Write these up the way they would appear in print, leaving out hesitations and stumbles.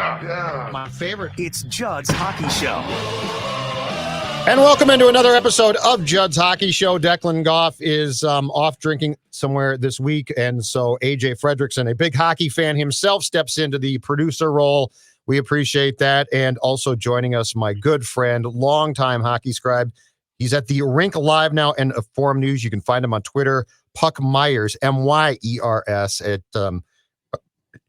Yeah. My favorite. It's Judd's Hockey Show. And welcome into another episode of Judd's Hockey Show. Declan Goff is off drinking somewhere this week, and so AJ Fredrickson, a big hockey fan himself, steps into the producer role. We appreciate that. And also joining us, my good friend, longtime hockey scribe. He's at the Rink Live now and Forum News. You can find him on Twitter, Puck Myers, Myers. Is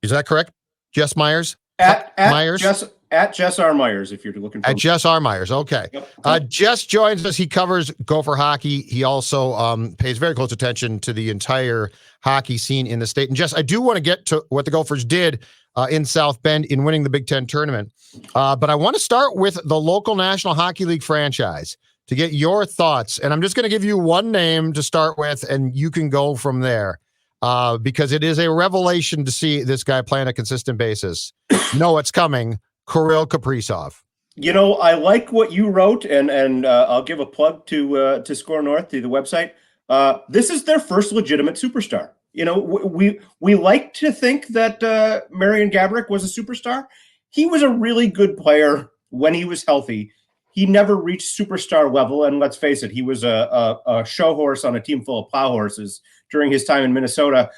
that correct? Jess Myers? At Myers? Jess R. Myers, if you're looking for At Jess R. Myers, okay. Yep. Jess joins us. He covers Gopher hockey. He also pays very close attention to the entire hockey scene in the state. And Jess, I do want to get to what the Gophers did in South Bend in winning the Big Ten tournament. But I want to start with the local National Hockey League franchise to get your thoughts. And I'm just going to give you one name to start with, and you can go from there. Because it is a revelation to see this guy play on a consistent basis. No, it's coming. Kirill Kaprizov. You know, I like what you wrote, and I'll give a plug to SKOR North, to the website. This is their first legitimate superstar. You know, we like to think that Marian Gaborik was a superstar. He was a really good player when he was healthy. He never reached superstar level, and let's face it, he was a show horse on a team full of plow horses during his time in Minnesota.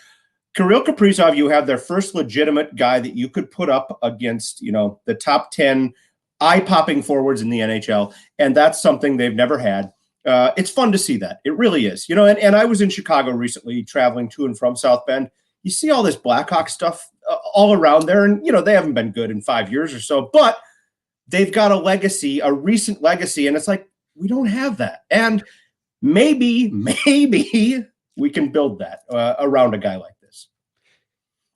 Kirill Kaprizov, you have their first legitimate guy that you could put up against, you know, the top 10 eye-popping forwards in the NHL, and that's something they've never had. It's fun to see that. It really is. You know, and I was in Chicago recently traveling to and from South Bend. You see all this Blackhawk stuff all around there, and, you know, they haven't been good in 5 years or so, but they've got a legacy, a recent legacy, and it's like, we don't have that. And maybe we can build that around a guy like this.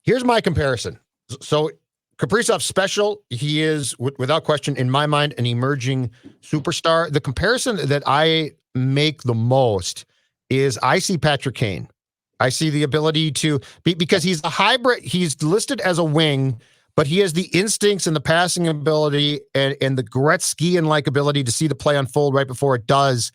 Here's my comparison. So Kaprizov's special. He is, without question, in my mind, an emerging superstar. The comparison that I make the most is I see Patrick Kane. I see the ability to be, because he's a hybrid. He's listed as a wing, but he has the instincts and the passing ability and the Gretzky-like ability to see the play unfold right before it does.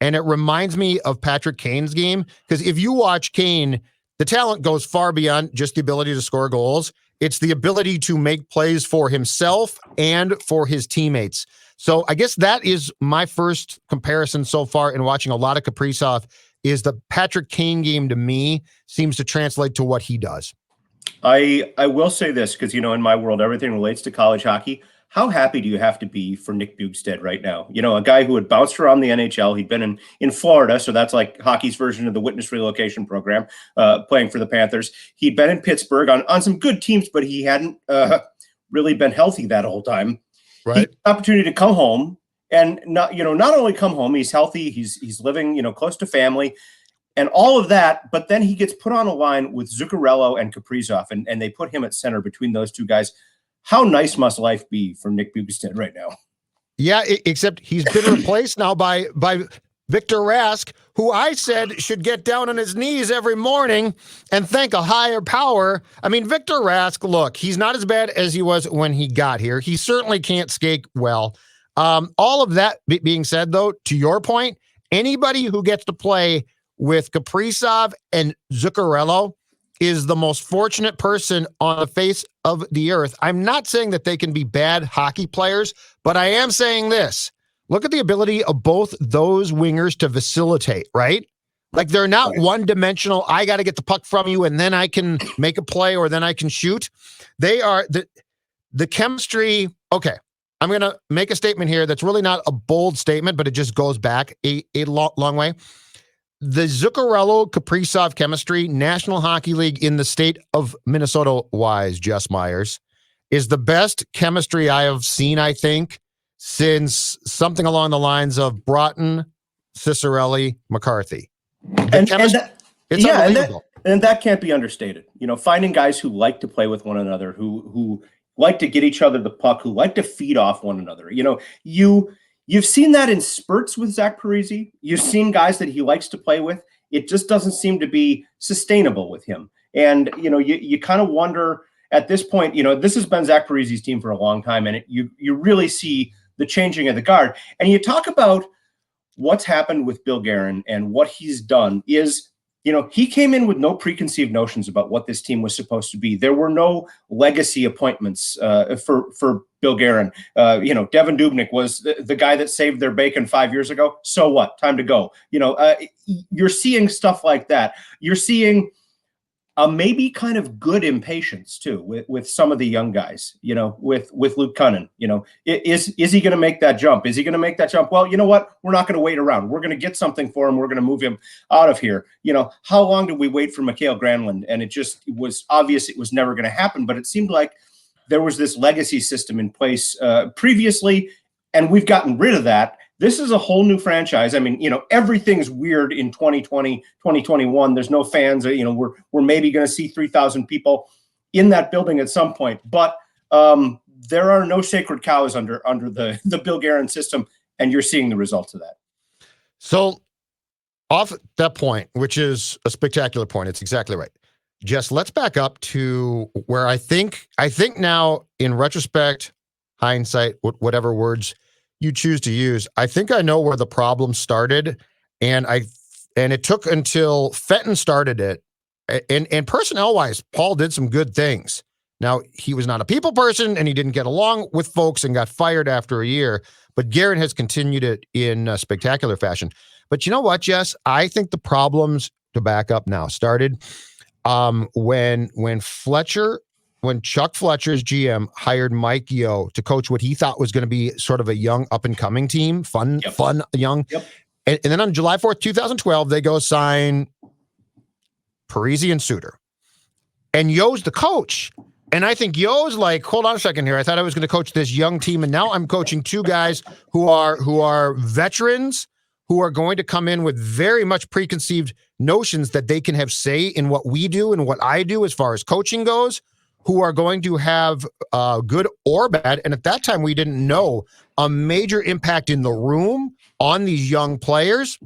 And it reminds me of Patrick Kane's game, because if you watch Kane, the talent goes far beyond just the ability to score goals. It's the ability to make plays for himself and for his teammates. So I guess that is my first comparison so far in watching a lot of Kaprizov, is the Patrick Kane game to me seems to translate to what he does. I will say this, because, you know, in my world, everything relates to college hockey. How happy do you have to be for Nick Bjugstad right now? You know, a guy who had bounced around the NHL. He'd been in Florida, so that's like hockey's version of the witness relocation program, playing for the Panthers. He'd been in Pittsburgh on some good teams, but he hadn't really been healthy that whole time. Right. He had the opportunity to come home, and not only come home, he's healthy, he's living, you know, close to family, and all of that, but then he gets put on a line with Zuccarello and Kaprizov, and they put him at center between those two guys. How nice must life be for Nick Bjugstad right now? Yeah, except he's been replaced now by Victor Rask, who I said should get down on his knees every morning and thank a higher power. I mean, Victor Rask, look, he's not as bad as he was when he got here. He certainly can't skate well. All of that being said, though, to your point, anybody who gets to play with Kaprizov and Zuccarello is the most fortunate person on the face of the earth. I'm not saying that they can be bad hockey players, but I am saying this. Look at the ability of both those wingers to facilitate, right? Like, they're not one-dimensional, I got to get the puck from you and then I can make a play or then I can shoot. They are the chemistry. Okay, I'm going to make a statement here that's really not a bold statement, but it just goes back a long way. The Zuccarello-Kaprizov chemistry, National Hockey League in the state of Minnesota-wise, Jess Myers, is the best chemistry I have seen, I think, since something along the lines of Broughton, Cicerelli, McCarthy. It's unbelievable. And that can't be understated. You know, finding guys who like to play with one another, who like to get each other the puck, who like to feed off one another. You know, You've seen that in spurts with Zach Parise. You've seen guys that he likes to play with. It just doesn't seem to be sustainable with him. And, you know, you kind of wonder at this point, you know, this has been Zach Parise's team for a long time, and you really see the changing of the guard. And you talk about what's happened with Bill Guerin and what he's done is he came in with no preconceived notions about what this team was supposed to be. There were no legacy appointments for Bill Guerin. Devin Dubnyk was the guy that saved their bacon 5 years ago. So what? Time to go. You're seeing stuff like that. You're seeing maybe kind of good impatience too with some of the young guys, with Luke Cunnin. Is he going to make that jump? Is he going to make that jump? Well, you know what? We're not going to wait around. We're going to get something for him. We're going to move him out of here. How long did we wait for Mikael Granlund? And it was obvious it was never going to happen, but it seemed like there was this legacy system in place previously, and we've gotten rid of that. This is a whole new franchise. I mean, everything's weird in 2020, 2021. There's no fans. We're maybe going to see 3,000 people in that building at some point. But there are no sacred cows under the Bill Guerin system, and you're seeing the results of that. So off that point, which is a spectacular point, it's exactly right. Jess, let's back up to where I think now, in retrospect, hindsight, whatever words you choose to use, I think I know where the problem started, and it took until Fenton started it, and personnel-wise, Paul did some good things. Now, he was not a people person, and he didn't get along with folks and got fired after a year, but Guerin has continued it in a spectacular fashion. But you know what, Jess? I think the problems, to back up now, started when Chuck Fletcher's GM hired Mike Yeo to coach what he thought was going to be sort of a young up-and-coming team, fun, young. Yep. And then on July 4th, 2012, they go sign Parise and Suter. And Yeo's the coach. And I think Yeo's like, hold on a second here. I thought I was going to coach this young team, and now I'm coaching two guys who are veterans, who are going to come in with very much preconceived notions that they can have say in what we do and what I do as far as coaching goes, who are going to have good or bad, and at that time we didn't know, a major impact in the room on these young players.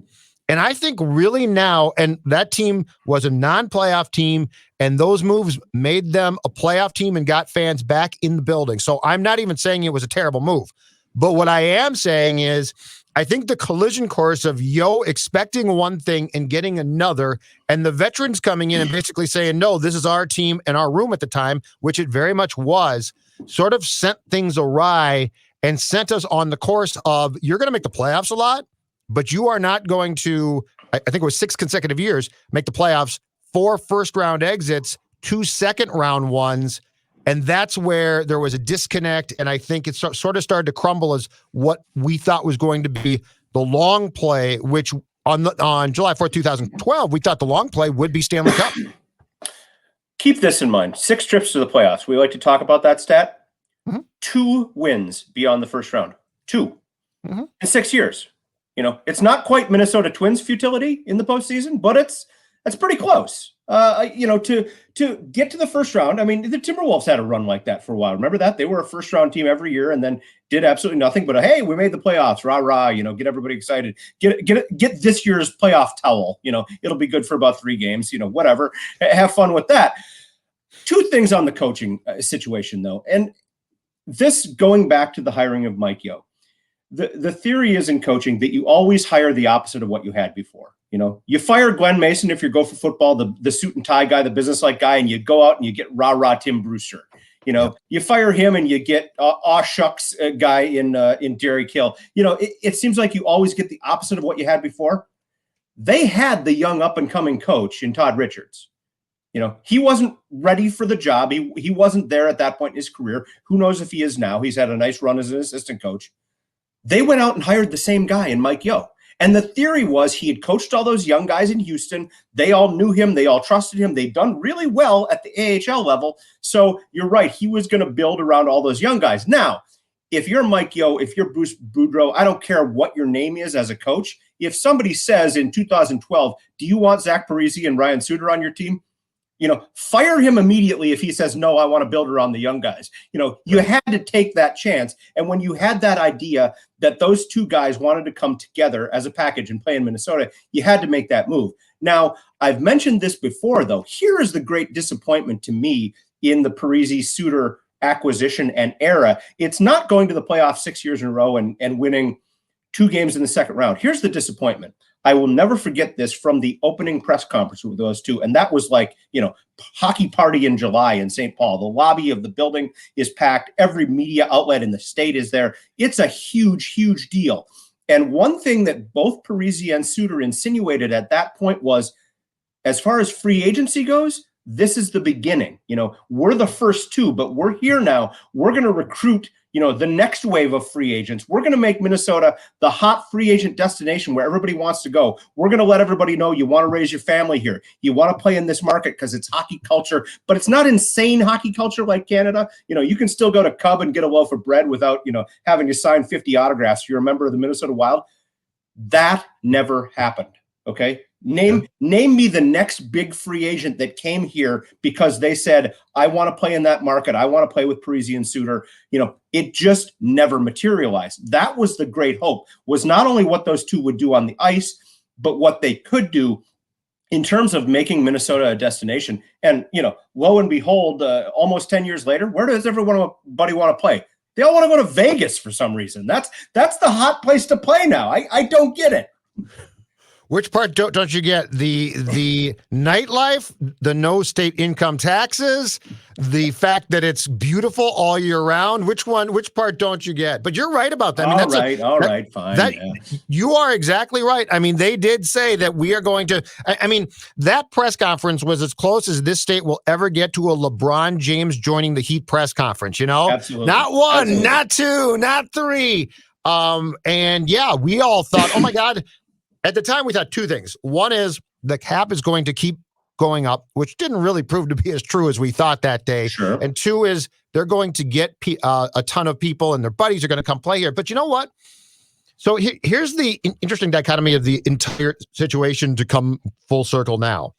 And I think really now, and that team was a non-playoff team, and those moves made them a playoff team and got fans back in the building. So I'm not even saying it was a terrible move. But what I am saying is, I think the collision course of Yeo expecting one thing and getting another, and the veterans coming in and basically saying, no, this is our team and our room at the time, which it very much was, sort of sent things awry and sent us on the course of, you're going to make the playoffs a lot, but you are not going to, I think it was 6 consecutive years, make the playoffs, 4 first-round exits, 2 second-round ones. And that's where there was a disconnect, and I think it sort of started to crumble as what we thought was going to be the long play, which on July 4th, 2012, we thought the long play would be Stanley Cup. Keep this in mind. 6 trips to the playoffs. We like to talk about that stat. 2 wins beyond the first round. 2 in 6 years. It's not quite Minnesota Twins futility in the postseason, but it's pretty close. To get to the first round, I mean, the Timberwolves had a run like that for a while. Remember that? They were a first-round team every year and then did absolutely nothing. But, hey, we made the playoffs. Rah, rah, get everybody excited. Get this year's playoff towel. It'll be good for about 3 games, whatever. Have fun with that. 2 things on the coaching situation, though. And this going back to the hiring of Mike Yeo. The theory is in coaching that you always hire the opposite of what you had before. You fire Glenn Mason if you go for football, the suit and tie guy, the business-like guy, and you go out and you get rah-rah Tim Brewster. You fire him and you get aw shucks guy in Derek Hill. It seems like you always get the opposite of what you had before. They had the young up-and-coming coach in Todd Richards. He wasn't ready for the job. He wasn't there at that point in his career. Who knows if he is now? He's had a nice run as an assistant coach. They went out and hired the same guy in Mike Yeo. And the theory was he had coached all those young guys in Houston. They all knew him. They all trusted him. They'd done really well at the AHL level. So you're right. He was going to build around all those young guys. Now, if you're Mike Yeo, if you're Bruce Boudreau, I don't care what your name is as a coach. If somebody says in 2012, do you want Zach Parise and Ryan Suter on your team? Fire him immediately if he says, no, I want to build around the young guys. You had to take that chance. And when you had that idea that those 2 guys wanted to come together as a package and play in Minnesota, you had to make that move. Now, I've mentioned this before, though. Here is the great disappointment to me in the Parise-Suter acquisition and era. It's not going to the playoffs 6 years in a row and winning 2 games in the second round. Here's the disappointment. I will never forget this from the opening press conference with those two. And that was like, hockey party in July in St. Paul. The lobby of the building is packed. Every media outlet in the state is there. It's a huge, huge deal. And one thing that both Parise and Suter insinuated at that point was, as far as free agency goes, this is the beginning. We're the first two, but we're here now. We're going to recruit, the next wave of free agents. We're going to make Minnesota the hot free agent destination where everybody wants to go. We're going to let everybody know you want to raise your family here. You want to play in this market because it's hockey culture, but it's not insane hockey culture like Canada. You can still go to Cub and get a loaf of bread without, having to sign 50 autographs. You're a member of the Minnesota Wild. That never happened. Okay. Name me the next big free agent that came here because they said, I want to play in that market. I want to play with Parise and Suter. It just never materialized. That was the great hope, was not only what those two would do on the ice, but what they could do in terms of making Minnesota a destination. And, lo and behold, almost 10 years later, where does everybody want to play? They all want to go to Vegas for some reason. That's the hot place to play now. I don't get it. Which part don't you get? The nightlife, the no state income taxes, the fact that it's beautiful all year round. Which part don't you get? But you're right about that. All right, fine. You are exactly right. I mean, they did say that we are going to, that press conference was as close as this state will ever get to a LeBron James joining the Heat press conference, Absolutely. Not one, Absolutely. not two, not three. And yeah, we all thought, oh my God. At the time, we thought two things. One is the cap is going to keep going up, which didn't really prove to be as true as we thought that day. Sure. And two is they're going to get a ton of people and their buddies are going to come play here. But you know what? So here's the interesting dichotomy of the entire situation to come full circle now.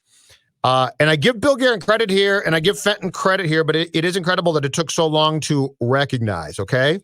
And I give Bill Guerin credit here and I give Fenton credit here, but it is incredible that it took so long to recognize, okay?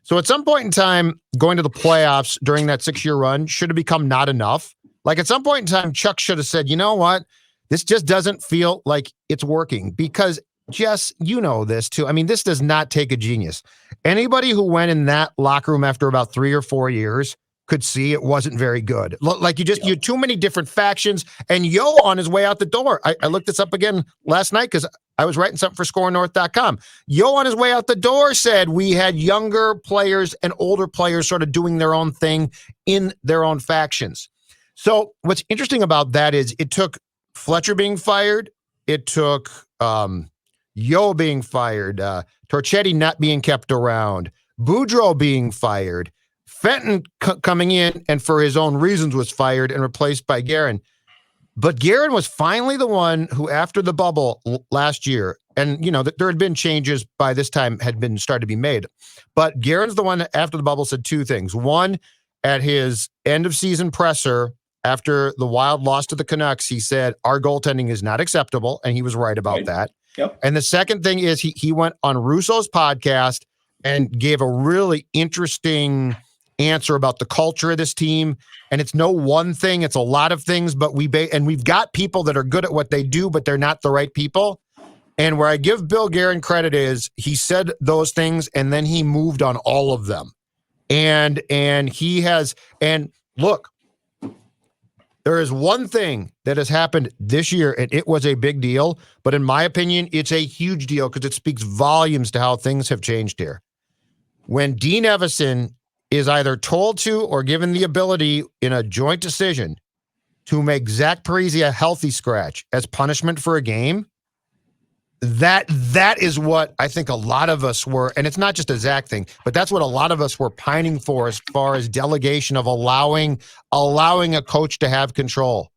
So at some point in time, going to the playoffs during that 6-year run should have become not enough. Like at some point in time, Chuck should have said, you know what? This just doesn't feel like it's working because, Jess, you know this too. I mean, this does not take a genius. Anybody who went in that locker room after about 3 or 4 years could see it wasn't very good. Like you had too many different factions and Yo on his way out the door. I looked this up again last night because I was writing something for SKORNorth.com. Yo on his way out the door said we had younger players and older players sort of doing their own thing in their own factions. So what's interesting about that is it took Fletcher being fired. It took Yo being fired, Torchetti not being kept around, Boudreau being fired, Fenton coming in and for his own reasons was fired and replaced by Guerin. But Guerin was finally the one who, after the bubble last year, and there had been changes by this time had been started to be made, but Guerin's the one that after the bubble said two things. One, at his end of season presser after the Wild lost to the Canucks, he said our goaltending is not acceptable, and he was right about that. Yep. And the second thing is he went on Russo's podcast and gave a really interesting answer about the culture of this team. And it's no one thing, it's a lot of things, but we've got people that are good at what they do, but they're not the right people. And where I give Bill Guerin credit is he said those things and then he moved on all of them. And look, there is one thing that has happened this year, and it was a big deal, but in my opinion, it's a huge deal because it speaks volumes to how things have changed here. When Dean Evison is either told to or given the ability in a joint decision to make Zach Parise a healthy scratch as punishment for a game, that is what I think a lot of us were, and it's not just a Zach thing, but that's what a lot of us were pining for as far as delegation of allowing a coach to have control.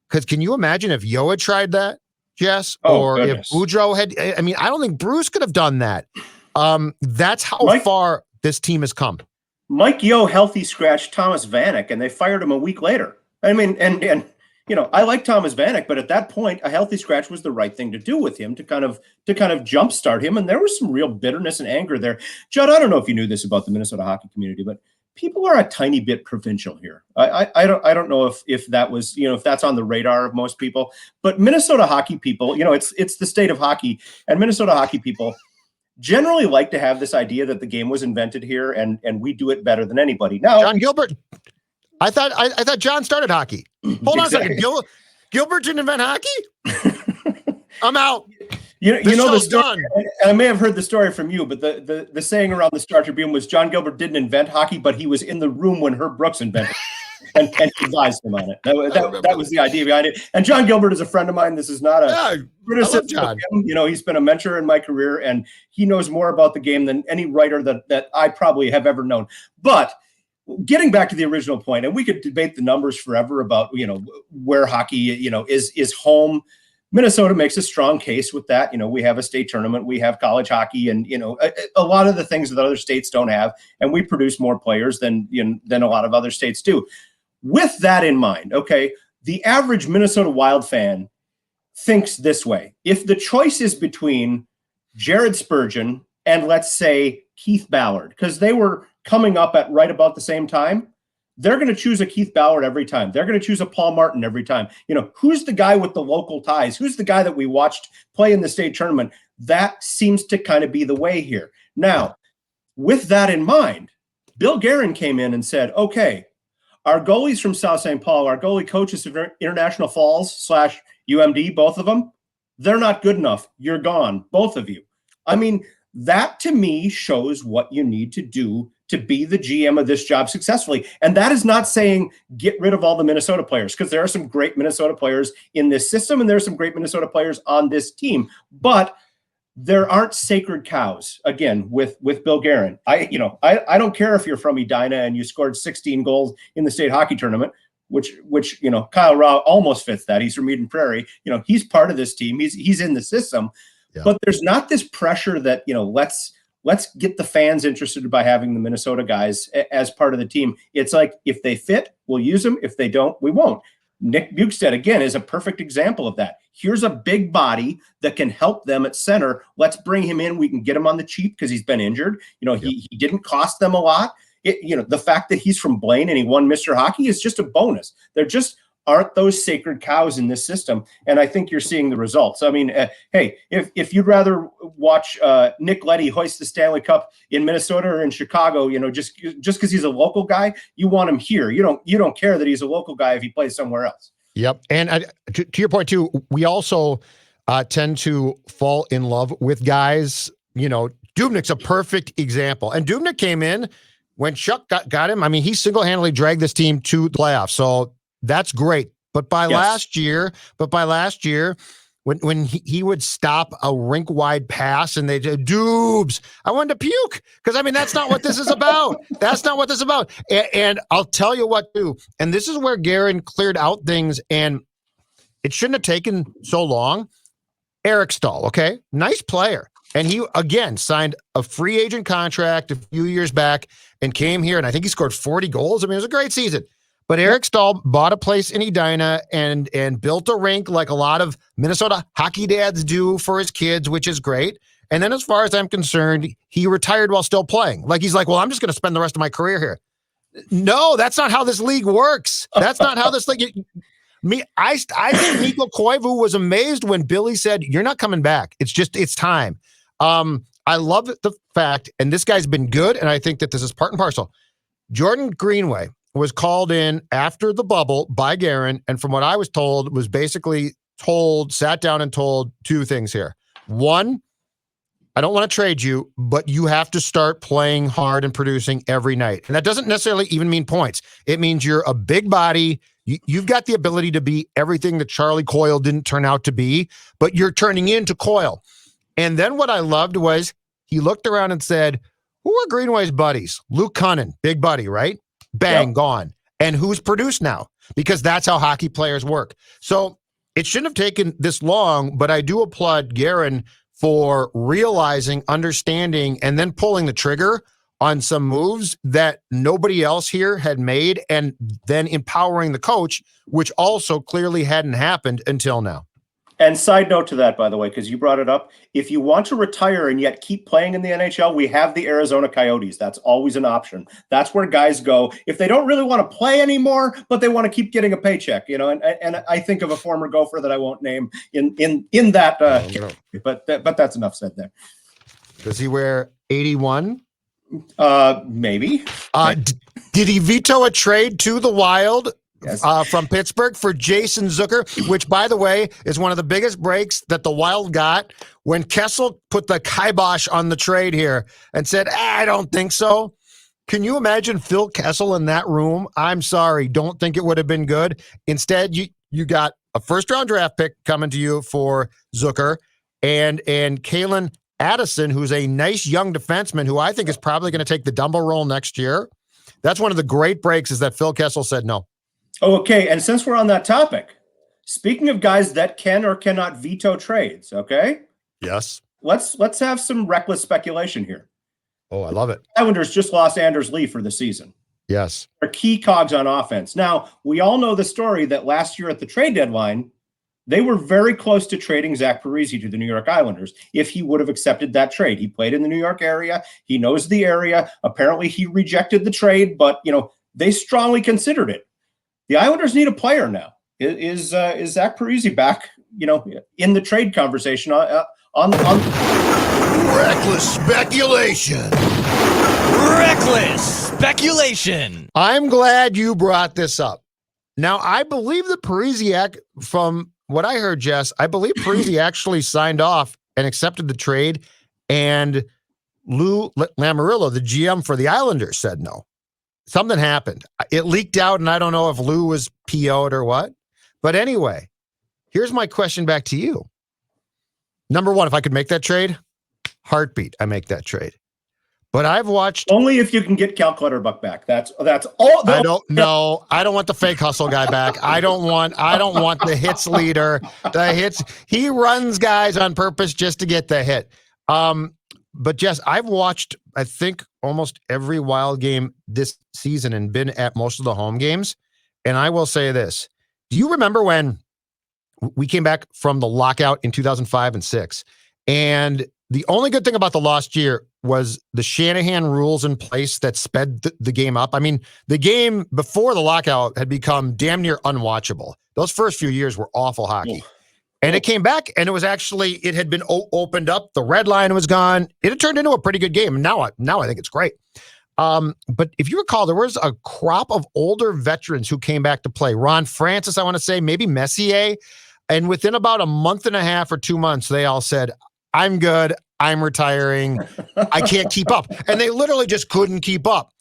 Because can you imagine if Yo had tried that, Jess? Or goodness. If Boudreau had, I don't think Bruce could have done that. That's how far this team has come. Mike Yo healthy scratched Thomas Vanek, and they fired him a week later. I mean, and I like Thomas Vanek, but at that point, a healthy scratch was the right thing to do with him to kind of jumpstart him. And there was some real bitterness and anger there. Judd, I don't know if you knew this about the Minnesota hockey community, but people are a tiny bit provincial here. I don't know if that was, if that's on the radar of most people, but Minnesota hockey people, it's the state of hockey, and Minnesota hockey people generally like to have this idea that the game was invented here and we do it better than anybody. Now, John Gilbert. I thought John started hockey. Hold on a second. Gilbert didn't invent hockey? I'm out. You know the story, done. And I may have heard the story from you, but the saying around the Star Tribune was John Gilbert didn't invent hockey, but he was in the room when Herb Brooks invented it and advised him on it. That was the idea behind it. And John Gilbert is a friend of mine. This is not a criticism of him. You know, he's been a mentor in my career, and he knows more about the game than any writer that I probably have ever known. But getting back to the original point, and we could debate the numbers forever about, you know, where hockey, you know, is home. Minnesota makes a strong case with that. You know, we have a state tournament, we have college hockey, and, you know, a lot of the things that other states don't have, and we produce more players than a lot of other states do. With that in mind, okay, the average Minnesota Wild fan thinks this way. If the choice is between Jared Spurgeon and, let's say, Keith Ballard, because they were coming up at right about the same time, they're going to choose a Keith Ballard every time. They're going to choose a Paul Martin every time. You know, who's the guy with the local ties? Who's the guy that we watched play in the state tournament? That seems to kind of be the way here. Now, with that in mind, Bill Guerin came in and said, okay, our goalies from South St. Paul, our goalie coaches of International Falls / UMD, both of them, they're not good enough. You're gone, both of you. I mean, that to me shows what you need to do to be the GM of this job successfully. And that is not saying get rid of all the Minnesota players, because there are some great Minnesota players in this system and there are some great Minnesota players on this team. But there aren't sacred cows, again, with Bill Guerin. I don't care if you're from Edina and you scored 16 goals in the state hockey tournament, which you know, Kyle Rao almost fits that. He's from Eden Prairie. You know, he's part of this team. He's in the system. Yeah. But there's not this pressure that, you know, let's get the fans interested by having the Minnesota guys as part of the team. It's like, if they fit, we'll use them. If they don't, we won't. Nick Bukestad, again, is a perfect example of that. Here's a big body that can help them at center. Let's bring him in. We can get him on the cheap because he's been injured. You know, he didn't cost them a lot. You know, the fact that he's from Blaine and he won Mr. Hockey is just a bonus. They're just aren't those sacred cows in this system. And I think you're seeing the results. I mean, hey, if you'd rather watch Nick Leddy hoist the Stanley Cup in Minnesota or in Chicago, you know, just because he's a local guy, you want him here. You don't care that he's a local guy if he plays somewhere else. Yep. And to your point too, we also tend to fall in love with guys. You know, Dubnyk's a perfect example. And Dubnyk came in when Chuck got him. I mean, he single-handedly dragged this team to the playoffs. So that's great. But by last year, when he would stop a rink-wide pass and they did, Dubs, I wanted to puke, because, I mean, that's not what this is about. That's not what this is about. And I'll tell you what, too, and this is where Guerin cleared out things, and it shouldn't have taken so long. Eric Stahl, okay? Nice player. And he, again, signed a free agent contract a few years back and came here, and I think he scored 40 goals. I mean, it was a great season. But Eric Stahl bought a place in Edina and built a rink like a lot of Minnesota hockey dads do for his kids, which is great. And then as far as I'm concerned, he retired while still playing. Like, he's like, well, I'm just going to spend the rest of my career here. No, that's not how this league works. That's not how this league... I think Mikko Koivu was amazed when Billy said, you're not coming back. It's time. I love the fact, and this guy's been good, and I think that this is part and parcel. Jordan Greenway was called in after the bubble by Guerin, and from what I was told, was basically sat down and told two things here. One, I don't want to trade you, but you have to start playing hard and producing every night. And that doesn't necessarily even mean points. It means you're a big body. You've got the ability to be everything that Charlie Coyle didn't turn out to be, but you're turning into Coyle. And then what I loved was he looked around and said, who are Greenway's buddies? Luke Cunnin, big buddy, right? Bang, yep. Gone. And who's produced now? Because that's how hockey players work. So it shouldn't have taken this long, but I do applaud Guerin for realizing, understanding, and then pulling the trigger on some moves that nobody else here had made, and then empowering the coach, which also clearly hadn't happened until now. And side note to that, by the way, because you brought it up, if you want to retire and yet keep playing in the NHL, we have the Arizona Coyotes. That's always an option. That's where guys go if they don't really want to play anymore, but they want to keep getting a paycheck. You know, and I think of a former Gopher that I won't name in that. But that's enough said there. Does he wear 81? Maybe. Did he veto a trade to the Wild? Yes. From Pittsburgh for Jason Zucker, which, by the way, is one of the biggest breaks that the Wild got when Kessel put the kibosh on the trade here and said, I don't think so. Can you imagine Phil Kessel in that room? I'm sorry, don't think it would have been good. Instead, you got a first-round draft pick coming to you for Zucker and Kalen Addison, who's a nice young defenseman who I think is probably going to take the Dumbo role next year. That's one of the great breaks is that Phil Kessel said no. Okay, and since we're on that topic, speaking of guys that can or cannot veto trades, okay? Yes. Let's have some reckless speculation here. Oh, I love it. Islanders just lost Anders Lee for the season. Yes. They're key cogs on offense. Now, we all know the story that last year at the trade deadline, they were very close to trading Zach Parise to the New York Islanders if he would have accepted that trade. He played in the New York area. He knows the area. Apparently, he rejected the trade, but, they strongly considered it. The Islanders need a player now. Is Zach Parise back, in the trade conversation on Reckless speculation. Reckless speculation. I'm glad you brought this up. Now, I believe that Parise, from what I heard, Jess, I believe Parise actually signed off and accepted the trade, and Lou Lamoriello, the GM for the Islanders, said no. Something happened. It leaked out, and I don't know if Lou was PO'd or what. But anyway, here's my question back to you. Number one, if I could make that trade, heartbeat, I make that trade. But I've watched only if you can get Cal Clutterbuck back. That's all. I don't know. I don't want the fake hustle guy back. I don't want the hits leader. The hits. He runs guys on purpose just to get the hit. But Jess, I've watched, I think, almost every Wild game this season and been at most of the home games. And I will say this. Do you remember when we came back from the lockout in 2005 and 6? And the only good thing about the lost year was the Shanahan rules in place that sped the game up. I mean, the game before the lockout had become damn near unwatchable. Those first few years were awful hockey. And it came back, and it had been opened up. The red line was gone. It had turned into a pretty good game. And now I think it's great. But if you recall, there was a crop of older veterans who came back to play. Ron Francis, I want to say, maybe Messier. And within about a month and a half or 2 months, they all said, I'm good. I'm retiring. I can't keep up. And they literally just couldn't keep up.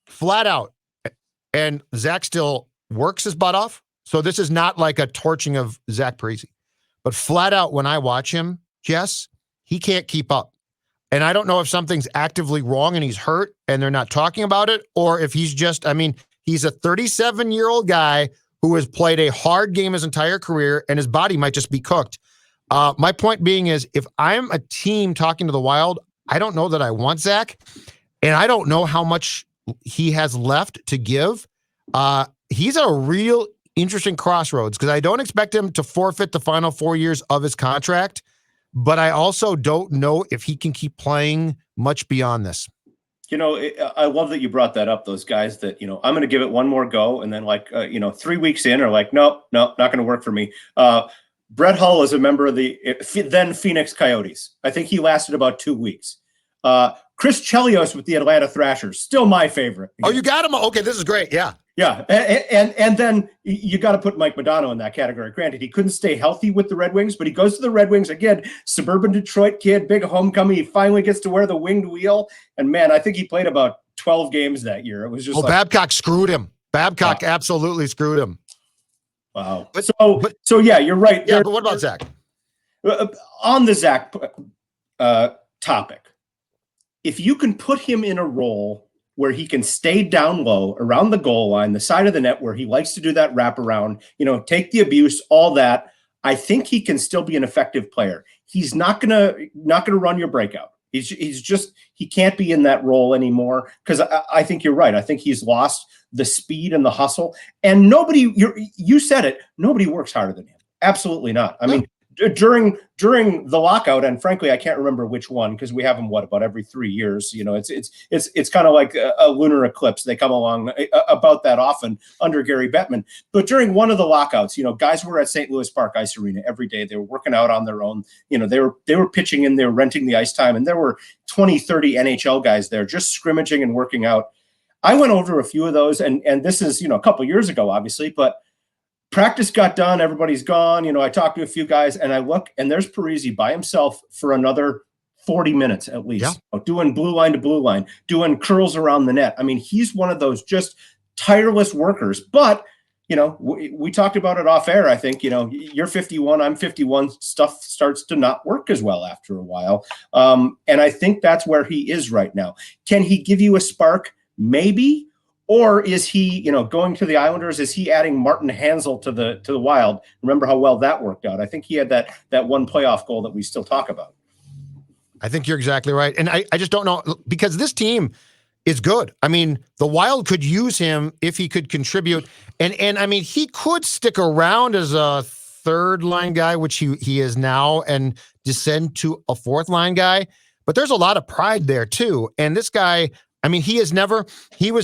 Flat out. And Zach still works his butt off. So this is not like a torching of Zach Parise. But flat out, when I watch him, Jess, he can't keep up. And I don't know if something's actively wrong and he's hurt and they're not talking about it, or if he's just, he's a 37-year-old guy who has played a hard game his entire career and his body might just be cooked. My point being is, if I'm a team talking to the Wild, I don't know that I want Zach, and I don't know how much he has left to give. He's at a real interesting crossroads because I don't expect him to forfeit the final 4 years of his contract, but I also don't know if he can keep playing much beyond this. I love that you brought that up. Those guys that, I'm going to give it one more go. And then 3 weeks in are like, nope, not going to work for me. Brett Hull is a member of the then Phoenix Coyotes. I think he lasted about 2 weeks. Chris Chelios with the Atlanta Thrashers, still my favorite. Oh, you got him? Okay, this is great. Yeah. Yeah, and then you got to put Mike Modano in that category. Granted, he couldn't stay healthy with the Red Wings, but he goes to the Red Wings again. Suburban Detroit kid, big homecoming. He finally gets to wear the winged wheel. And man, I think he played about 12 games that year. It was just Babcock screwed him. Babcock absolutely screwed him. Wow. So yeah, you're right. Yeah, but what about Zach? On the Zach topic, if you can put him in a role where he can stay down low around the goal line, the side of the net where he likes to do that wraparound, take the abuse, all that, I think he can still be an effective player. He's not gonna run your breakout. He can't be in that role anymore because I think you're right. I think he's lost the speed and the hustle. And you said it, nobody works harder than him. Absolutely not. during the lockout, and frankly, I can't remember which one because we have them about every 3 years. You know, it's kind of like a lunar eclipse. They come along about that often under Gary Bettman. But during one of the lockouts, you know, guys were at St. Louis Park Ice Arena every day. They were working out on their own. You know, they were pitching in, they were renting the ice time, and there were 20, 30 NHL guys there just scrimmaging and working out. I went over a few of those, and this is, you know, a couple years ago, obviously, but practice got done. Everybody's gone. You know, I talked to a few guys, and I look, and there's Parise by himself for another 40 minutes at least, doing blue line to blue line, doing curls around the net. I mean, he's one of those just tireless workers. But, you know, we talked about it off air. I think, you know, you're 51, I'm 51. Stuff starts to not work as well after a while. And I think that's where he is right now. Can he give you a spark? Maybe. Or is he, you know, going to the Islanders? Is he adding Martin Hansel to the Wild? Remember how well that worked out. I think he had that one playoff goal that we still talk about. I think you're exactly right. And I just don't know, because this team is good. I mean, the Wild could use him if he could contribute. And I mean, he could stick around as a third line guy, which he is now, and descend to a fourth line guy. But there's a lot of pride there too. And this guy, I mean, he was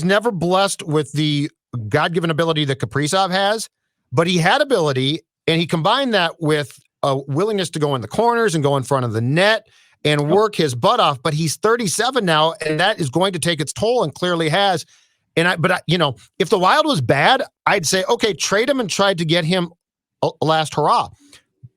never blessed with the God-given ability that Kaprizov has, but he had ability, and he combined that with a willingness to go in the corners and go in front of the net and work his butt off. But he's 37 now, and that is going to take its toll, and clearly has. But you know, if the Wild was bad, I'd say, okay, trade him and try to get him a last hurrah.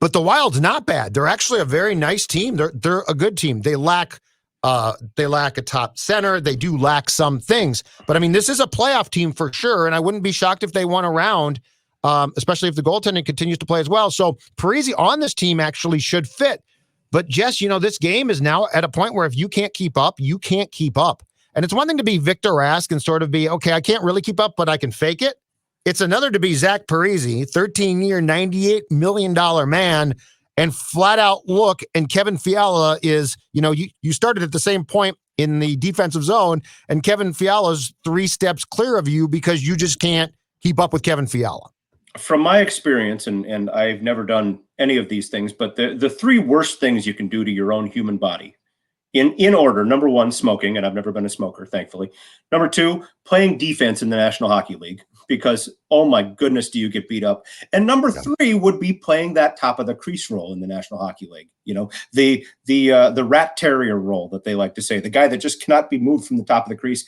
But the Wild's not bad. They're actually a very nice team. They're a good team. They lack a top center. They do lack some things, but I mean, this is a playoff team for sure. And I wouldn't be shocked if they won a round, especially if the goaltending continues to play as well. So Parise on this team actually should fit. But Jess, you know, this game is now at a point where if you can't keep up, you can't keep up. And it's one thing to be Victor Rask and sort of be, okay, I can't really keep up, but I can fake it. It's another to be Zach Parise, 13-year, $98 million man, and flat out look. And Kevin Fiala is, you know, you started at the same point in the defensive zone, and Kevin Fiala's 3 steps clear of you because you just can't keep up with Kevin Fiala. From my experience, and I've never done any of these things, but the 3 worst things you can do to your own human body, in order: number 1, smoking, and I've never been a smoker, thankfully. Number 2, playing defense in the National Hockey League, because, oh my goodness, do you get beat up. And number 3 would be playing that top of the crease role in the National Hockey League. You know, the rat terrier role that they like to say, the guy that just cannot be moved from the top of the crease.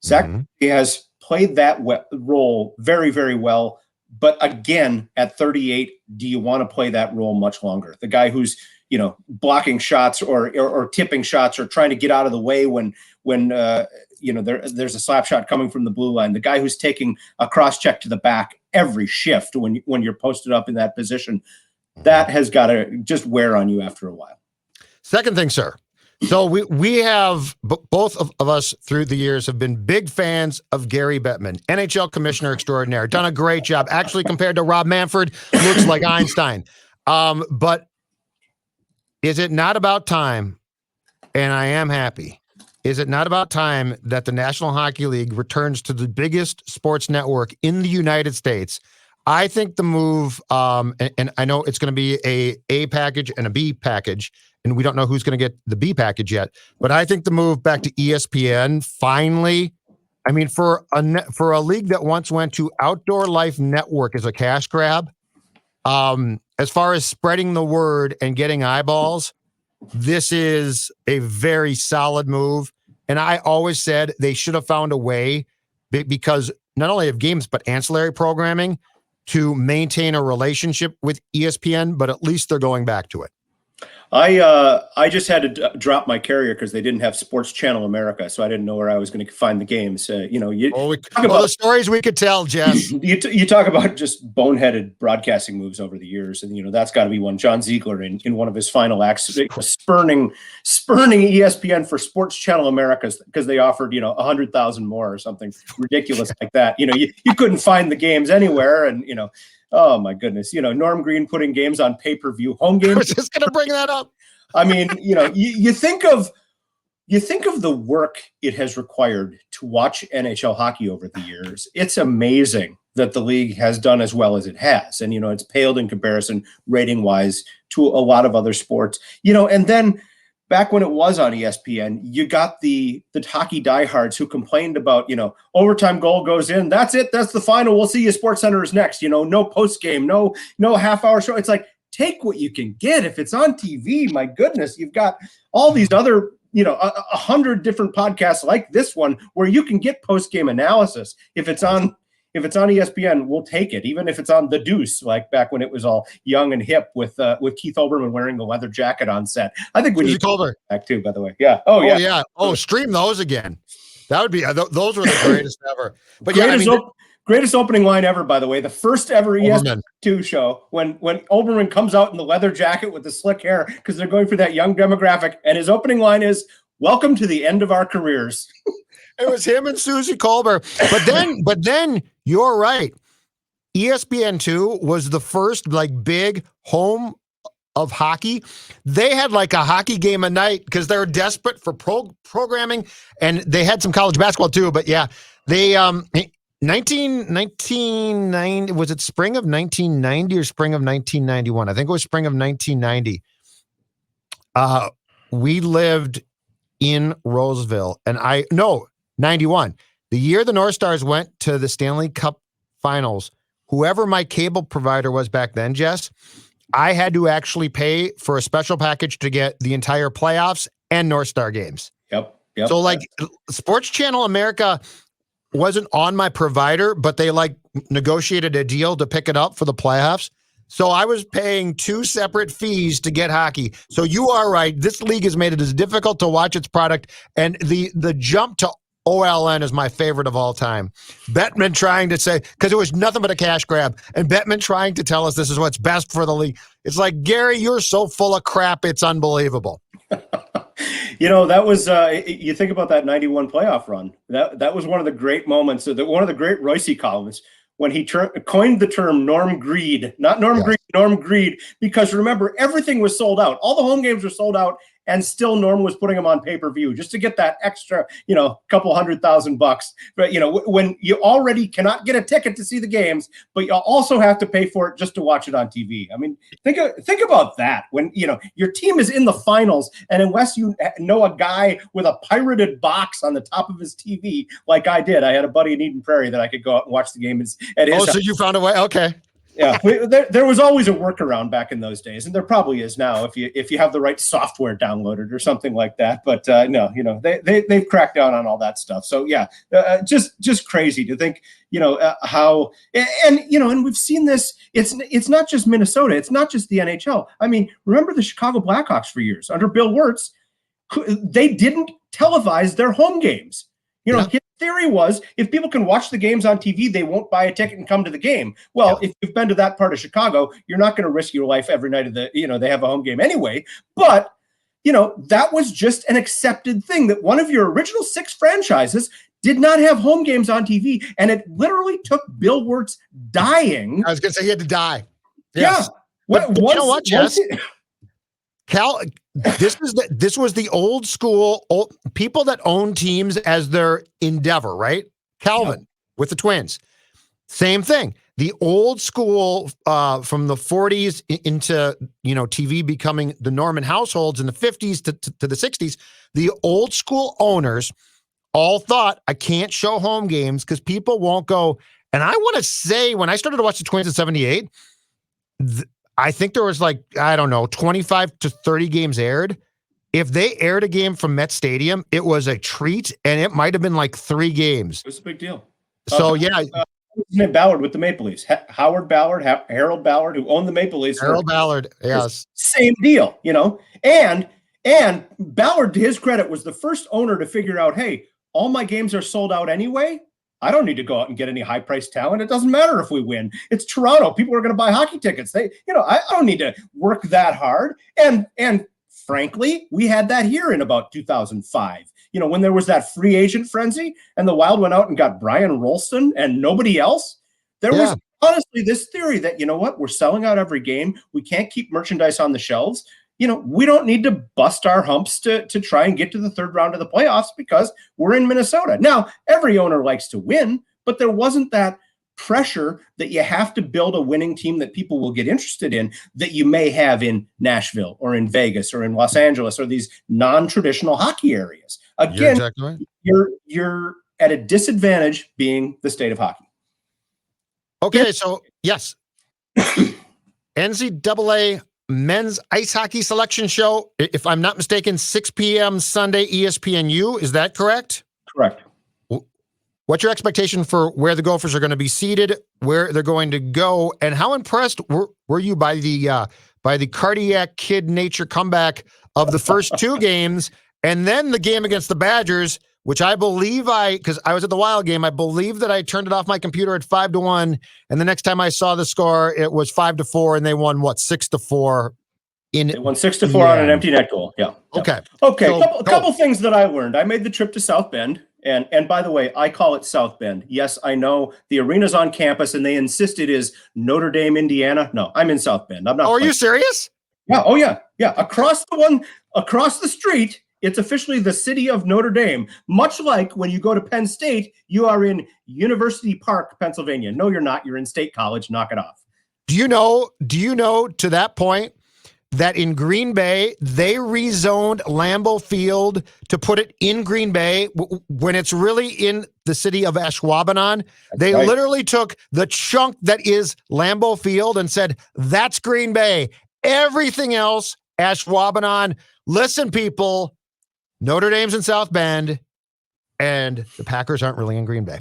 Zach has played that role very, very well. But again, at 38, do you want to play that role much longer? The guy who's, you know, blocking shots or tipping shots or trying to get out of the way when you know, there's a slap shot coming from the blue line. The guy who's taking a cross check to the back every shift when you're posted up in that position, that has got to just wear on you after a while. Second thing, sir. So we have both of us through the years have been big fans of Gary Bettman, NHL commissioner extraordinaire, done a great job. Actually, compared to Rob Manfred, looks like Einstein. But is it not about time? And I am happy. Is it not about time that the National Hockey League returns to the biggest sports network in the United States? I think the move, and I know it's going to be a package and a B package, and we don't know who's going to get the B package yet, but I think the move back to ESPN finally, I mean, for a league that once went to Outdoor Life Network as a cash grab, as far as spreading the word and getting eyeballs, this is a very solid move. And I always said they should have found a way, because not only of games, but ancillary programming, to maintain a relationship with ESPN, but at least they're going back to it. I just had to drop my carrier because they didn't have Sports Channel America, so I didn't know where I was going to find the games. You know, the stories we could tell, Jess. You talk about just boneheaded broadcasting moves over the years, and you know that's got to be one. John Ziegler in one of his final acts, spurning ESPN for Sports Channel America because they offered 100,000 more or something ridiculous like that. You know, you couldn't find the games anywhere, and you know. Oh my goodness. Norm Green putting games on pay-per-view, home games. I was just going to bring that up. I mean, you think of the work it has required to watch NHL hockey over the years. It's amazing that the league has done as well as it has. And, it's paled in comparison rating wise to a lot of other sports. And then back when it was on ESPN, you got the hockey diehards who complained about, overtime goal goes in. That's it. That's the final. We'll see you. SportsCenter is next. No post game, no half-hour show. It's like, take what you can get. If it's on TV, my goodness, you've got all these other, 100 different podcasts like this one where you can get post-game analysis. If it's on ESPN, we'll take it. Even if it's on The Deuce, like back when it was all young and hip with Keith Olbermann wearing a leather jacket on set. I think we need to back too, by the way. Yeah. Oh, yeah. Oh, stream those again. That would be, those were the greatest ever. But greatest opening line ever, by the way. The first ever ESPN2 show when Olbermann comes out in the leather jacket with the slick hair because they're going for that young demographic. And his opening line is, "Welcome to the end of our careers." It was him and Susie Colbert. But then you're right. ESPN2 was the first big home of hockey. They had a hockey game a night because they were desperate for programming, and they had some college basketball too. But yeah, they 1990, was it spring of 1990 or spring of 1991? I think it was spring of 1990. We lived in Roseville, and 91. The year the North Stars went to the Stanley Cup Finals, whoever my cable provider was back then, Jess, I had to actually pay for a special package to get the entire playoffs and North Star games. Yep. So Sports Channel America wasn't on my provider, but they negotiated a deal to pick it up for the playoffs. So I was paying two separate fees to get hockey. So you are right. This league has made it as difficult to watch its product. And the jump to OLN is my favorite of all time. Bettman trying to say, because it was nothing but a cash grab, and Bettman trying to tell us this is what's best for the league. It's like, Gary, you're so full of crap. It's unbelievable. That was, you think about that 91 playoff run. That was one of the great moments, one of the great Royce columns, when he coined the term Norm Greed, not Norm Greed, Norm Greed, because remember, everything was sold out. All the home games were sold out, and still Norm was putting them on pay-per-view just to get that extra, couple $100,000. But, when you already cannot get a ticket to see the games, but you also have to pay for it just to watch it on TV. I mean, think about that. When, your team is in the finals, and unless you know a guy with a pirated box on the top of his TV, like I did, I had a buddy in Eden Prairie that I could go out and watch the game at his house. So you found a way? Okay. Yeah, there was always a workaround back in those days, and there probably is now if you have the right software downloaded or something like that. But no, they've cracked down on all that stuff. So yeah, just crazy to think, how and we've seen this. It's not just Minnesota. It's not just the NHL. I mean, remember the Chicago Blackhawks for years under Bill Wirtz? They didn't televise their home games. His theory was, if people can watch the games on TV, they won't buy a ticket and come to the game. Well, if you've been to that part of Chicago, you're not going to risk your life every night of they have a home game anyway. But, that was just an accepted thing, that one of your original 6 franchises did not have home games on TV. And it literally took Bill Wirtz dying. I was going to say he had to die. Yes. Yeah. But you know what, Jess? This was the old school people that own teams as their endeavor, right? Calvin with the Twins, same thing. The old school from the 40s into TV becoming the Norman households in the 50s to the 60s. The old school owners all thought, I can't show home games because people won't go. And I want to say, when I started to watch the Twins in '78. I think there was 25 to 30 games aired. If they aired a game from Met Stadium, it was a treat, and it might have been 3 games. It was a big deal. So, Ballard with the Maple Leafs. Howard Ballard, Harold Ballard, who owned the Maple Leafs. Harold Ballard, yes. Same deal, And Ballard, to his credit, was the first owner to figure out, hey, all my games are sold out anyway. I don't need to go out and get any high-priced talent. It doesn't matter if we win. It's Toronto. People are going to buy hockey tickets. I don't need to work that hard. And frankly, we had that here in about 2005. When there was that free agent frenzy and the Wild went out and got Brian Rolston and nobody else. There was honestly this theory that, we're selling out every game. We can't keep merchandise on the shelves. We don't need to bust our humps to try and get to the third round of the playoffs because we're in Minnesota. Now, every owner likes to win, but there wasn't that pressure that you have to build a winning team that people will get interested in, that you may have in Nashville or in Vegas or in Los Angeles or these non-traditional hockey areas. Again, You're exactly right. You're at a disadvantage being the state of hockey. Okay, so yes. NCAA men's ice hockey selection show, if I'm not mistaken, 6 p.m. Sunday, ESPNU. Is that correct? Correct. What's your expectation for where the Gophers are going to be seated, where they're going to go, and how impressed were you by the cardiac kid nature comeback of the first two games, and then the game against the Badgers, which I believe because I was at the Wild game, I believe that I turned it off my computer at 5-1, and the next time I saw the score, it was 5-4, and they won 6-4. They won 6-4 on an empty net goal. Yeah. Okay. Okay. So, couple things that I learned. I made the trip to South Bend. And by the way, I call it South Bend. Yes, I know the arena's on campus and they insist it is Notre Dame, Indiana. No, I'm in South Bend. I'm not. Oh, are you serious? Yeah. Oh, yeah. Yeah. Across the street, it's officially the city of Notre Dame. Much like when you go to Penn State, you are in University Park, Pennsylvania. No, you're not. You're in State College. Knock it off. Do you know to that point that in Green Bay, they rezoned Lambeau Field to put it in Green Bay when it's really in the city of Ashwaubenon? They literally took the chunk that is Lambeau Field and said, that's Green Bay. Everything else, Ashwaubenon. Listen, people, Notre Dame's in South Bend, and the Packers aren't really in Green Bay.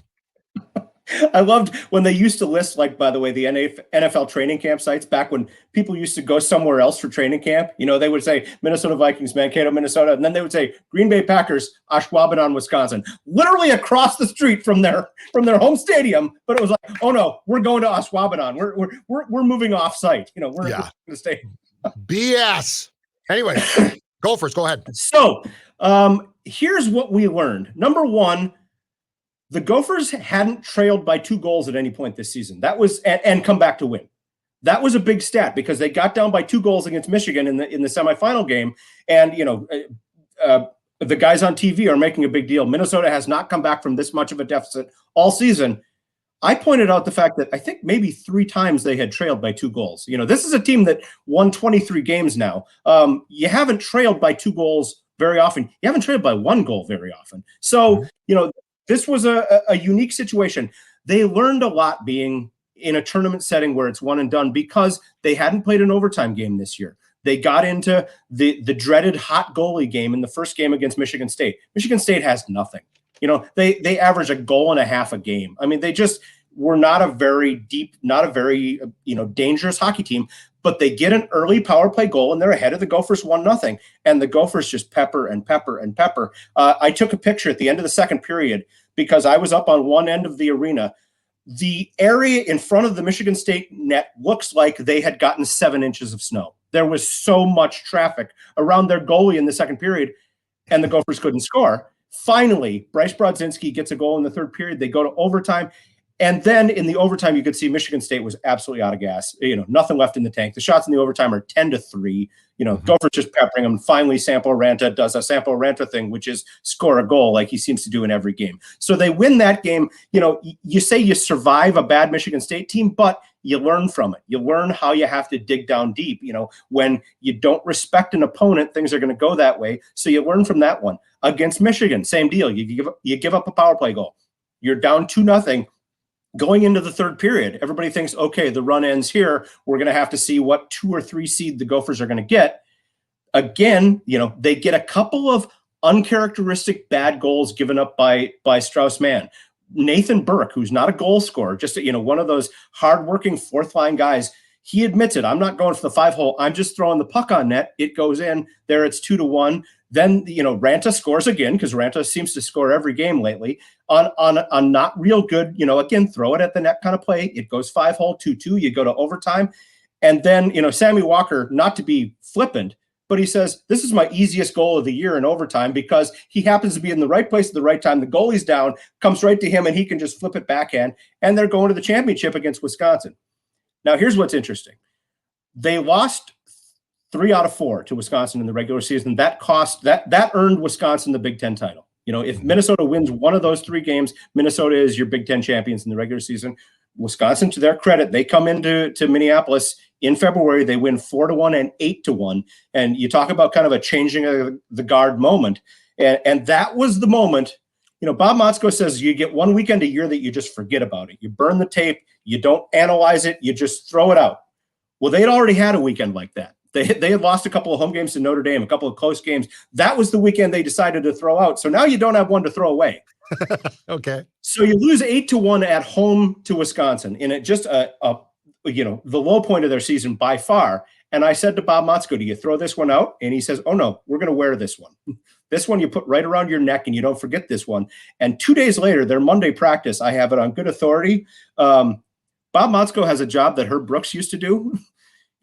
I loved when they used to list, like, by the way, the NFL training camp sites back when people used to go somewhere else for training camp. You know, they would say Minnesota Vikings, Mankato, Minnesota, and then they would say Green Bay Packers, Ashwaubenon, Wisconsin, literally across the street from their home stadium. But it was like, oh no, we're going to Ashwaubenon. We're moving off site. You know, we're going to stay. BS. Anyway, Gophers, go ahead. So here's what we learned. Number one, the Gophers hadn't trailed by 2 goals at any point this season. That was and come back to win. That was a big stat because they got down by 2 goals against Michigan in the semifinal game. And the guys on TV are making a big deal. Minnesota has not come back from this much of a deficit all season. I pointed out the fact that I think maybe 3 times they had trailed by 2 goals. You know, this is a team that won 23 games now. You haven't trailed by 2 goals very often. You haven't trailed by 1 goal very often. So, this was a unique situation. They learned a lot being in a tournament setting where it's one and done because they hadn't played an overtime game this year. They got into the dreaded hot goalie game in the first game against Michigan State. Michigan State has nothing. They average a goal and a half a game. I mean, they just were not a very deep, not a very dangerous hockey team. But they get an early power play goal and they're ahead of the Gophers 1-0. And the Gophers just pepper and pepper and pepper. I took a picture at the end of the second period because I was up on one end of the arena. The area in front of the Michigan State net looks like they had gotten 7 inches of snow. There was so much traffic around their goalie in the second period, and the Gophers couldn't score. Finally, Bryce Brodzinski gets a goal in the third period. They go to overtime. And then in the overtime, you could see Michigan State was absolutely out of gas. Nothing left in the tank. The shots in the overtime are 10-3. Gophers just peppering them. Finally, Sampo Ranta does a Sampo Ranta thing, which is score a goal like he seems to do in every game. So they win that game. You say you survive a bad Michigan State team, but you learn from it. You learn how you have to dig down deep. When you don't respect an opponent, things are going to go that way. So you learn from that one. Against Michigan, same deal. You give up a power play goal. You're down 2-0. Going into the third period, everybody thinks, okay, the run ends here. We're going to have to see what 2 or 3 seed the Gophers are going to get. Again, they get a couple of uncharacteristic bad goals given up by Strauss-Mann. Nathan Burke, who's not a goal scorer, just one of those hardworking fourth line guys, he admits it. I'm not going for the 5-hole. I'm just throwing the puck on net. It goes in. There it's 2-1. Then, Ranta scores again because Ranta seems to score every game lately on not real good, again, throw it at the net kind of play. It goes 5-hole, 2-2. You go to overtime. And then, Sammy Walker, not to be flippant, but he says, this is my easiest goal of the year in overtime because he happens to be in the right place at the right time. The goalie's down, comes right to him, and he can just flip it backhand. And they're going to the championship against Wisconsin. Now, here's what's interesting. They lost 3 out of 4 to Wisconsin in the regular season. That earned Wisconsin the Big Ten title. If Minnesota wins one of those 3 games, Minnesota is your Big Ten champions in the regular season. Wisconsin, to their credit, they come into Minneapolis in February. They win 4-1 and 8-1. And you talk about kind of a changing of the guard moment. And that was the moment. Bob Motzko says you get one weekend a year that you just forget about it. You burn the tape. You don't analyze it. You just throw it out. Well, they'd already had a weekend like that. They had lost a couple of home games to Notre Dame, a couple of close games. That was the weekend they decided to throw out. So now you don't have one to throw away. Okay. So you lose 8-1 at home to Wisconsin in it, just the low point of their season by far. And I said to Bob Motzko, do you throw this one out? And he says, oh no, we're going to wear this one. This one you put right around your neck and you don't forget this one. And 2 days later, their Monday practice, I have it on good authority. Bob Motzko has a job that Herb Brooks used to do.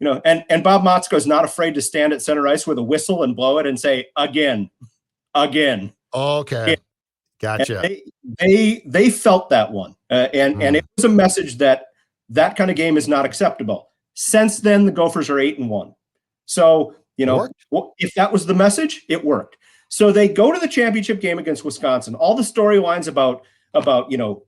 And Bob Motzko is not afraid to stand at center ice with a whistle and blow it and say, again. Okay. Gotcha. And they felt that one. And it was a message that kind of game is not acceptable. Since then, the Gophers are 8-1. So, if that was the message, it worked. So they go to the championship game against Wisconsin. All the storylines about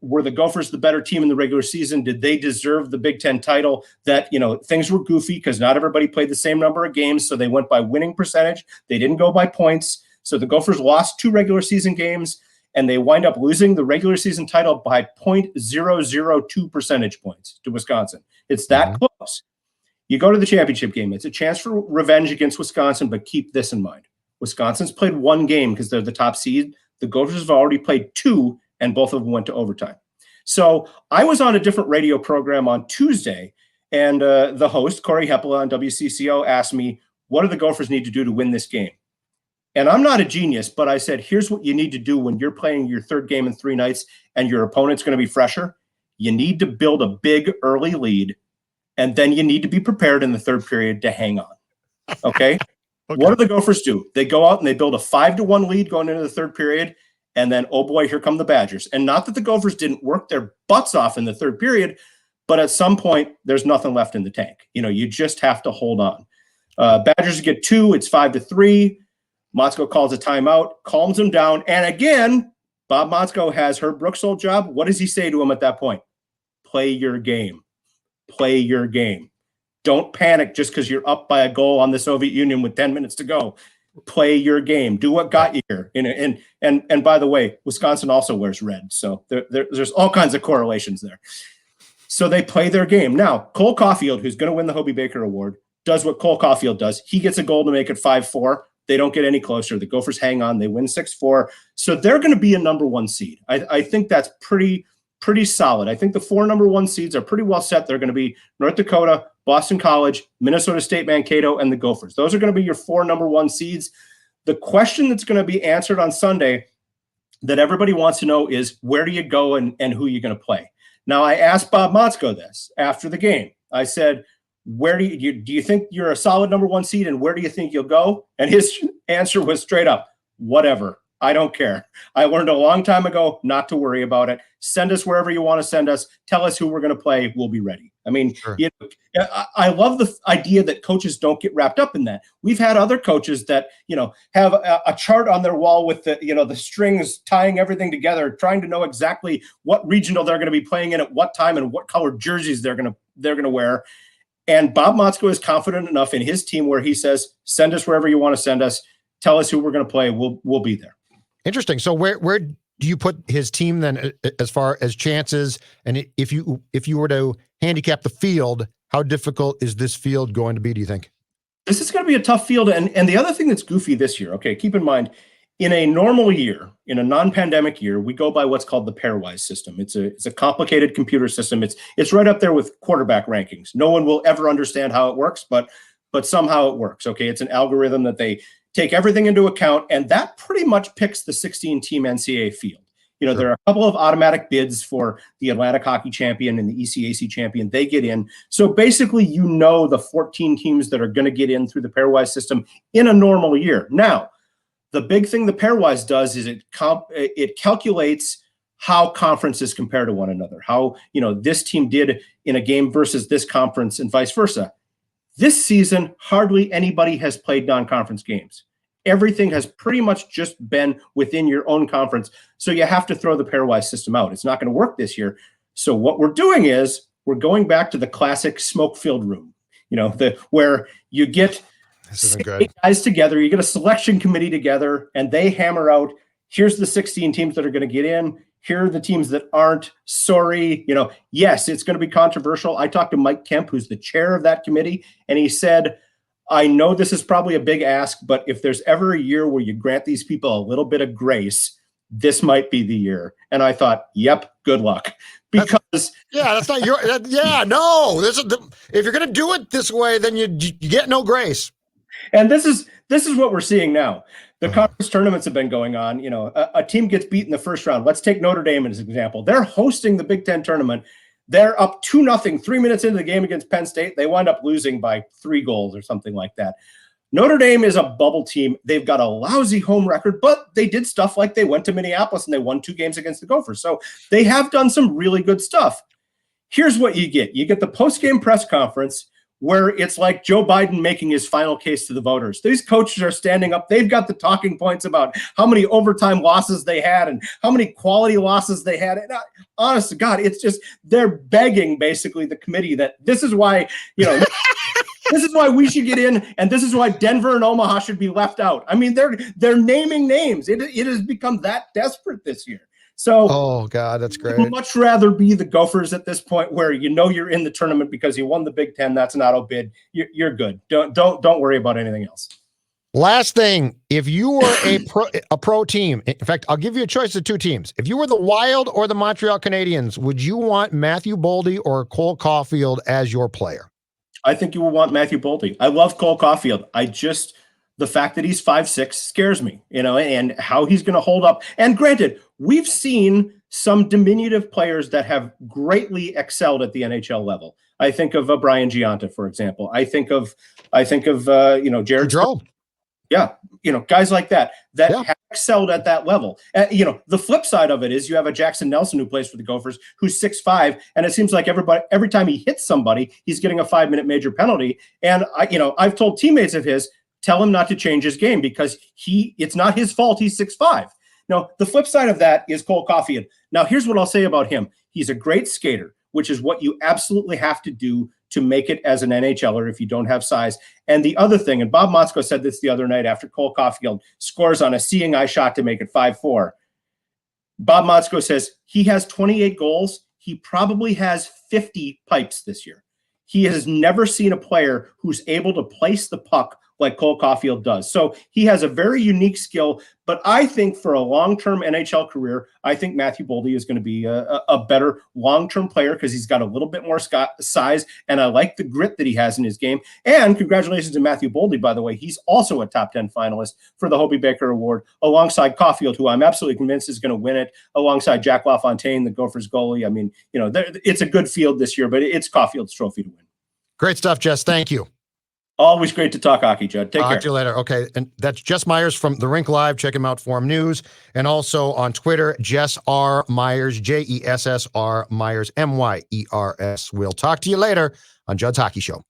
were the Gophers the better team in the regular season? Did they deserve the Big Ten title? That, things were goofy because not everybody played the same number of games. So they went by winning percentage. They didn't go by points. So the Gophers lost 2 regular season games and they wind up losing the regular season title by 0.002 percentage points to Wisconsin. It's that close. You go to the championship game. It's a chance for revenge against Wisconsin, but keep this in mind. Wisconsin's played 1 game because they're the top seed. The Gophers have already played 2, and both of them went to overtime. So I was on a different radio program on Tuesday, and the host, Corey Heppela on WCCO, asked me, what do the Gophers need to do to win this game? And I'm not a genius, but I said, here's what you need to do when you're playing your 3rd game in 3 nights and your opponent's going to be fresher. You need to build a big early lead, and then you need to be prepared in the 3rd period to hang on. Okay? What do the Gophers do? They go out and they build a 5-1 lead going into the 3rd period. And then, oh boy, here come the Badgers. And not that the Gophers didn't work their butts off in the 3rd period, but at some point, there's nothing left in the tank. You just have to hold on. Badgers get 2. It's 5-3. Motzko calls a timeout, calms them down. And again, Bob Motzko has Herb Brooks' old job. What does he say to him at that point? Play your game. Play your game. Don't panic just because you're up by a goal on the Soviet Union with 10 minutes to go. Play your game. Do what got you here. And by the way, Wisconsin also wears red. So there's all kinds of correlations there. So they play their game. Now, Cole Caulfield, who's going to win the Hobie Baker Award, does what Cole Caulfield does. He gets a goal to make it 5-4. They don't get any closer. The Gophers hang on. They win 6-4. So they're going to be a number 1 seed. I think that's pretty solid. I think the 4 number 1 seeds are pretty well set. They're going to be North Dakota, Boston College, Minnesota State Mankato, and the Gophers. Those are going to be your 4 number 1 seeds. The question that's going to be answered on Sunday that everybody wants to know is where do you go and who you're going to play? Now, I asked Bob Motzko this after the game. I said, where do you think you're a solid number 1 seed and where do you think you'll go? And his answer was straight up, whatever. I don't care. I learned a long time ago not to worry about it. Send us wherever you want to send us. Tell us who we're going to play. We'll be ready. I mean, sure. I love the idea that coaches don't get wrapped up in that. We've had other coaches that, have a chart on their wall with the strings tying everything together, trying to know exactly what regional they're going to be playing in at what time and what colored jerseys they're going to wear. And Bob Motzko is confident enough in his team where he says, send us wherever you want to send us. Tell us who we're going to play. We'll be there. Interesting. So where do you put his team then as far as chances? And if you were to handicap the field, how difficult is this field going to be, do you think? This is going to be a tough field. And the other thing that's goofy this year, okay, keep in mind, in a normal year, in a non-pandemic year, we go by what's called the pairwise system. It's a complicated computer system. It's right up there with quarterback rankings. No one will ever understand how it works, but somehow it works. Okay, it's an algorithm that they take everything into account, and that pretty much picks the 16-team NCAA field. Sure. There are a couple of automatic bids for the Atlantic Hockey Champion and the ECAC Champion. They get in. So basically, the 14 teams that are going to get in through the pairwise system in a normal year. Now, the big thing the pairwise does is it calculates how conferences compare to one another, how this team did in a game versus this conference and vice versa. This season, hardly anybody has played non-conference games. Everything has pretty much just been within your own conference. So you have to throw the pairwise system out. It's not going to work this year. So what we're doing is we're going back to the classic smoke-filled room, where you get This isn't 6, good. 8 guys together, you get a selection committee together, and they hammer out, here's the 16 teams that are going to get in. Here are the teams that aren't. Sorry. Yes, it's going to be controversial. I talked to Mike Kemp, who's the chair of that committee, and he said, I know this is probably a big ask, but if there's ever a year where you grant these people a little bit of grace, this might be the year. And I thought, yep, good luck. Because that's not your, no, if you're going to do it this way, then you get no grace. And this is what we're seeing now. The conference tournaments have been going on. A team gets beat in the first round. Let's take Notre Dame as an example. They're hosting the Big Ten tournament. They're up 2-0, 3 minutes into the game against Penn State. They wind up losing by 3 goals or something like that. Notre Dame is a bubble team. They've got a lousy home record, but they did stuff like they went to Minneapolis and they won 2 games against the Gophers. So they have done some really good stuff. Here's what you get. You get the post-game press conference where it's like Joe Biden making his final case to the voters. These coaches are standing up. They've got the talking points about how many overtime losses they had and how many quality losses they had. And honest to God, it's just they're begging basically the committee that this is why, this is why we should get in, and this is why Denver and Omaha should be left out. I mean, they're naming names. It has become that desperate this year. So, oh God, that's great. I'd much rather be the Gophers at this point, where you're in the tournament because you won the Big Ten. That's an auto bid. You're good. Don't worry about anything else. Last thing, if you were a pro team, in fact, I'll give you a choice of 2 teams. If you were the Wild or the Montreal Canadiens, would you want Matthew Boldy or Cole Caulfield as your player? I think you will want Matthew Boldy. I love Cole Caulfield. The fact that he's 5'6" scares me, and how he's going to hold up. And granted, we've seen some diminutive players that have greatly excelled at the NHL level. I think of Brian Giunta, for example. I think of Jared Gaudreau. Yeah, guys like that have excelled at that level. The flip side of it is you have a Jackson Nelson who plays for the Gophers, who's 6'5", and it seems like every time he hits somebody, he's getting a 5-minute major penalty. And I've told teammates of his, tell him not to change his game because it's not his fault. He's 6'5". Now, the flip side of that is Cole Caulfield. Now, here's what I'll say about him. He's a great skater, which is what you absolutely have to do to make it as an NHLer if you don't have size. And the other thing, and Bob Motzko said this the other night after Cole Caulfield scores on a seeing eye shot to make it 5-4. Bob Motzko says he has 28 goals. He probably has 50 pipes this year. He has never seen a player who's able to place the puck like Cole Caulfield does. So he has a very unique skill, but I think for a long-term NHL career, I think Matthew Boldy is going to be a better long-term player because he's got a little bit more size, and I like the grit that he has in his game. And congratulations to Matthew Boldy, by the way. He's also a top 10 finalist for the Hobey Baker Award alongside Caulfield, who I'm absolutely convinced is going to win it, alongside Jack LaFontaine, the Gophers goalie. I mean, it's a good field this year, but it's Caulfield's trophy to win. Great stuff, Jess. Thank you. Always great to talk hockey, Judd. Take care. Talk to you later. Okay, and that's Jess Myers from the Rink Live. Check him out, Forum News, and also on Twitter, Jess R. Myers, JESSR Myers, MYERS. We'll talk to you later on Judd's Hockey Show.